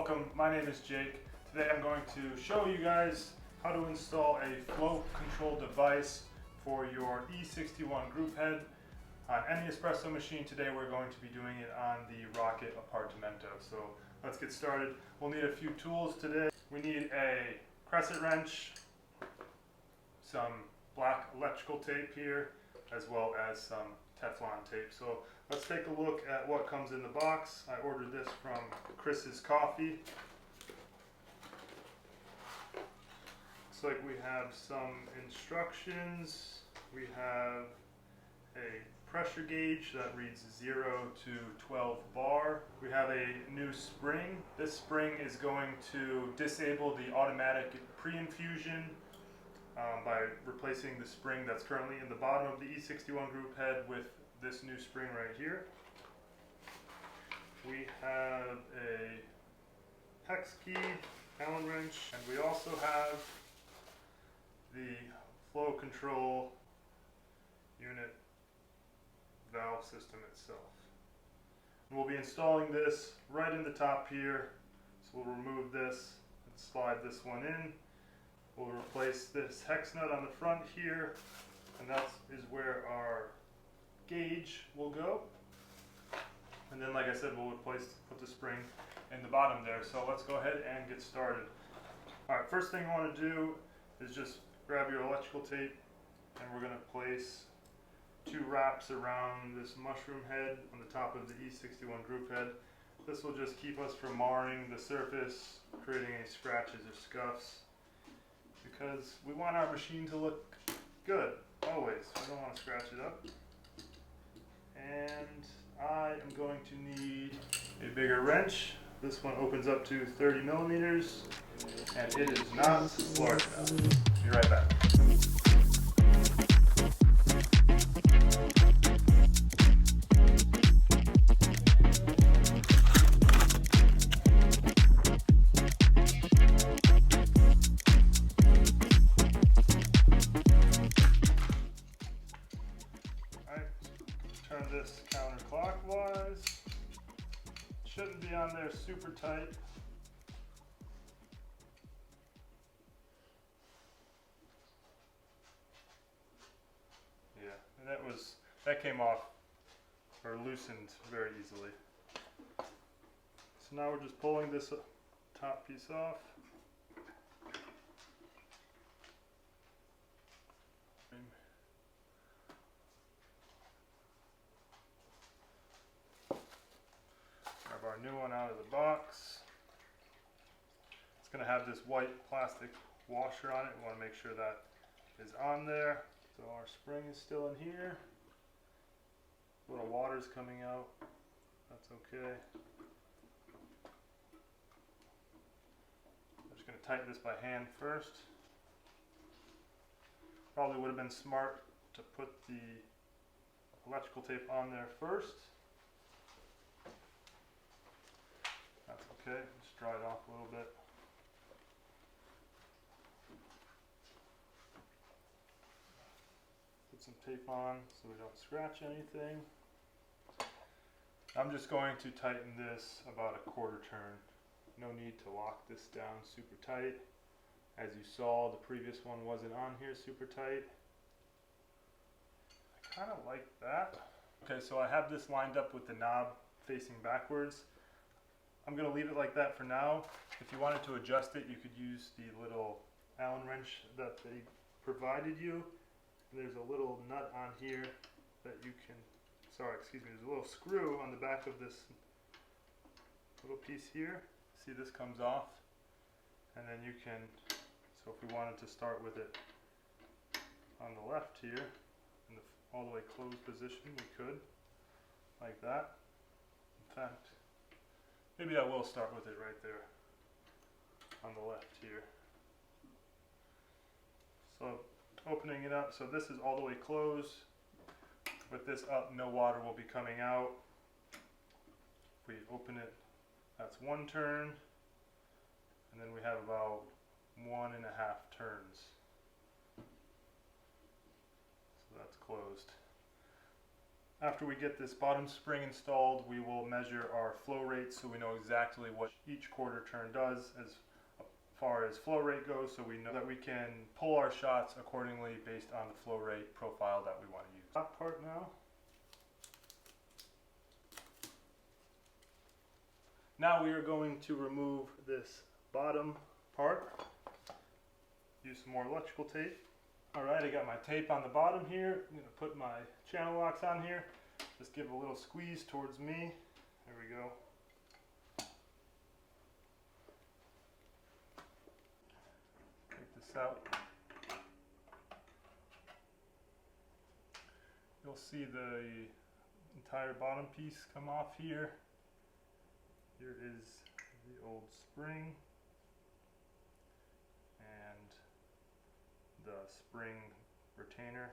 Welcome, my name is Jake. Today I'm going to show you guys how to install a flow control device for your E61 group head on any espresso machine. Today we're going to be doing it on the Rocket Appartamento. So let's get started. We'll need a few tools today. We need a crescent wrench, some black electrical tape here, as well as some Teflon tape. So let's take a look at what comes in the box. I ordered this from Chris's Coffee. Looks like we have some instructions. We have a pressure gauge that reads 0 to 12 bar. We have a new spring. This spring is going to disable the automatic pre-infusion by replacing the spring that's currently in the bottom of the E61 group head with this new spring right here. We have a hex key, Allen wrench, and we also have the flow control unit valve system itself. And we'll be installing this right in the top here. So we'll remove this and slide this one in. We'll replace this hex nut on the front here, and that is where our gauge will go. And then, like I said, we'll put the spring in the bottom there. So let's go ahead and get started. All right, first thing I want to do is just grab your electrical tape, and we're going to place 2 wraps around this mushroom head on the top of the E61 group head. This will just keep us from marring the surface, creating any scratches or scuffs, because we want our machine to look good, always. We don't want to scratch it up. And I am going to need a bigger wrench. This one opens up to 30 millimeters, and it is not large enough. Be right back. Turn this counterclockwise. Shouldn't be on there super tight. Yeah, and that came off or loosened very easily. So now we're just pulling this top piece off. Grab our new one out of the box. It's going to have this white plastic washer on it. We want to make sure that is on there. So our spring is still in here. A little water's coming out. That's okay. I'm just going to tighten this by hand first. Probably would have been smart to put the electrical tape on there first. That's okay, just dry it off a little bit. Put some tape on so we don't scratch anything. I'm just going to tighten this about a 1/4 turn. No need to lock this down super tight. As you saw, the previous one wasn't on here super tight. I kind of like that. Okay, so I have this lined up with the knob facing backwards. I'm going to leave it like that for now. If you wanted to adjust it, you could use the little Allen wrench that they provided you. There's a little nut on here that you can, there's a little screw on the back of this little piece here. See, this comes off, and then you can, so if we wanted to start with it on the left here, in the all the way closed position, we could, like that. In fact, maybe I will start with it right there on the left here. So opening it up, so this is all the way closed. With this up, no water will be coming out. If we open it, that's 1 turn, and then we have about 1.5 turns. So that's closed. After we get this bottom spring installed, we will measure our flow rate so we know exactly what each quarter turn does as far as flow rate goes, so we know that we can pull our shots accordingly based on the flow rate profile that we want to use. Top part now. Now we are going to remove this bottom part. Use some more electrical tape. Alright, I got my tape on the bottom here. I'm going to put my channel locks on here. Just give a little squeeze towards me. There we go. Take this out. You'll see the entire bottom piece come off here. Here is the old spring and the spring retainer.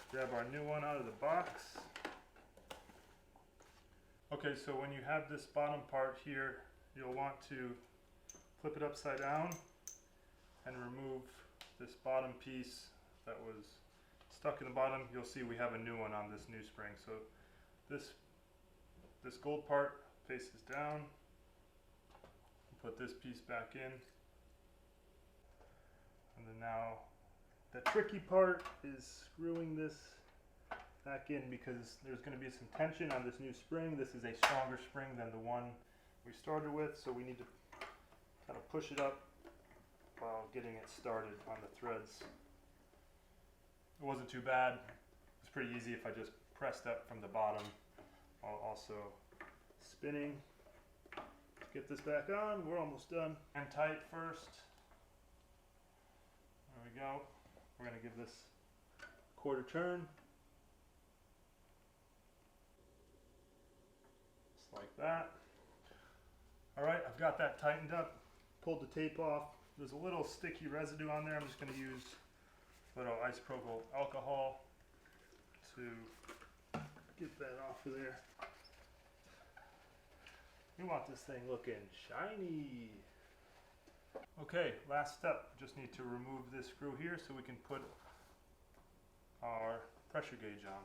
Grab our new one out of the box. Okay, so when you have this bottom part here, you'll want to flip it upside down and remove this bottom piece that was stuck in the bottom. You'll see we have a new one on this new spring. So this gold part faces down. Put this piece back in. And then now the tricky part is screwing this back in because there's going to be some tension on this new spring. This is a stronger spring than the one we started with, so we need to kind of push it up while getting it started on the threads. It wasn't too bad. It was pretty easy if I just pressed up from the bottom while also spinning. Let's get this back on. We're almost done. And tight first. There we go. We're going to give this a quarter turn. Just like that. Alright, I've got that tightened up. Pulled the tape off. There's a little sticky residue on there. I'm just going to use a little isopropyl alcohol to get that off of there. We want this thing looking shiny. Okay, last step. Just need to remove this screw here so we can put our pressure gauge on.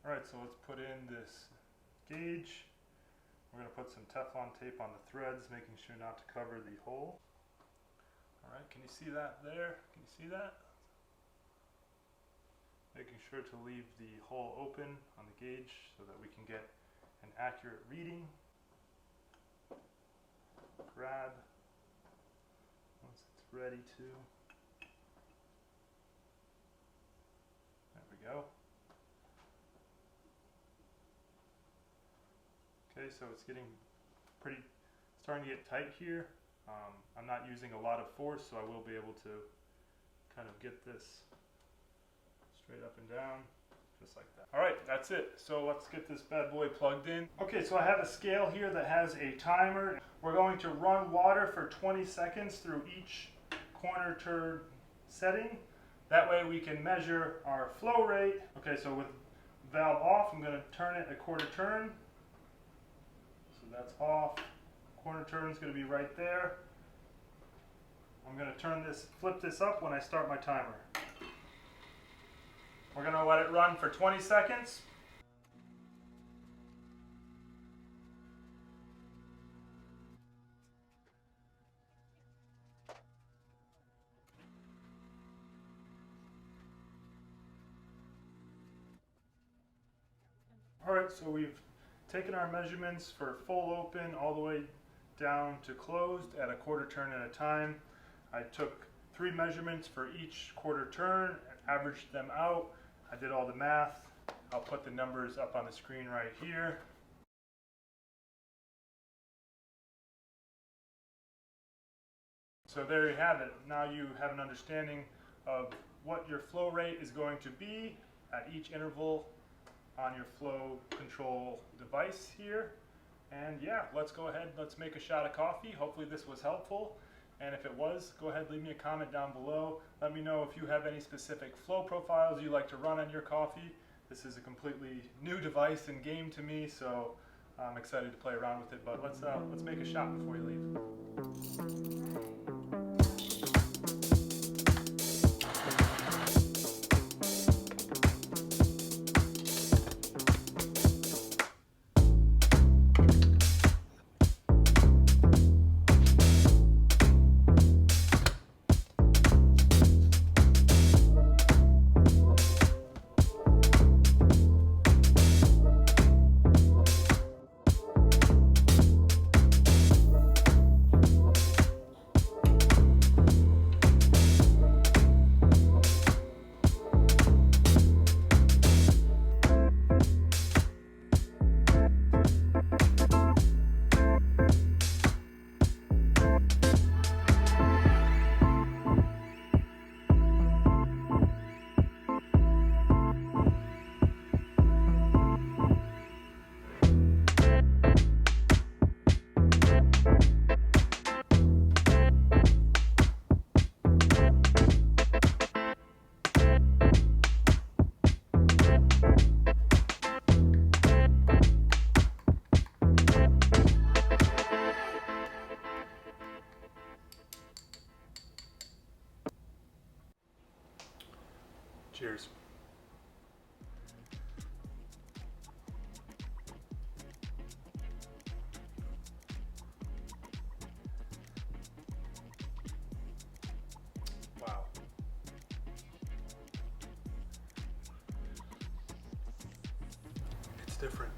Alright, so let's put in this gauge. We're going to put some Teflon tape on the threads, making sure not to cover the hole. Alright, can you see that there? Can you see that? Making sure to leave the hole open on the gauge so that we can get an accurate reading. Grab once it's ready to. There we go. Okay, so it's getting starting to get tight here. I'm not using a lot of force, so I will be able to kind of get this straight up and down, just like that. All right, that's it. So let's get this bad boy plugged in. Okay, so I have a scale here that has a timer. We're going to run water for 20 seconds through each corner turn setting. That way we can measure our flow rate. Okay, so with valve off, I'm going to turn it a quarter turn. That's off. Corner turn is going to be right there. I'm going to flip this up when I start my timer. We're going to let it run for 20 seconds. Alright, so we've taken our measurements for full open all the way down to closed at a quarter turn at a time. I took 3 measurements for each quarter turn, averaged them out. I did all the math. I'll put the numbers up on the screen right here. So there you have it. Now you have an understanding of what your flow rate is going to be at each interval on your flow control device here. And yeah, let's go ahead, let's make a shot of coffee. Hopefully this was helpful. And if it was, go ahead, leave me a comment down below. Let me know if you have any specific flow profiles you like to run on your coffee. This is a completely new device and game to me, so I'm excited to play around with it. But let's make a shot before you leave. Cheers. Wow. It's different.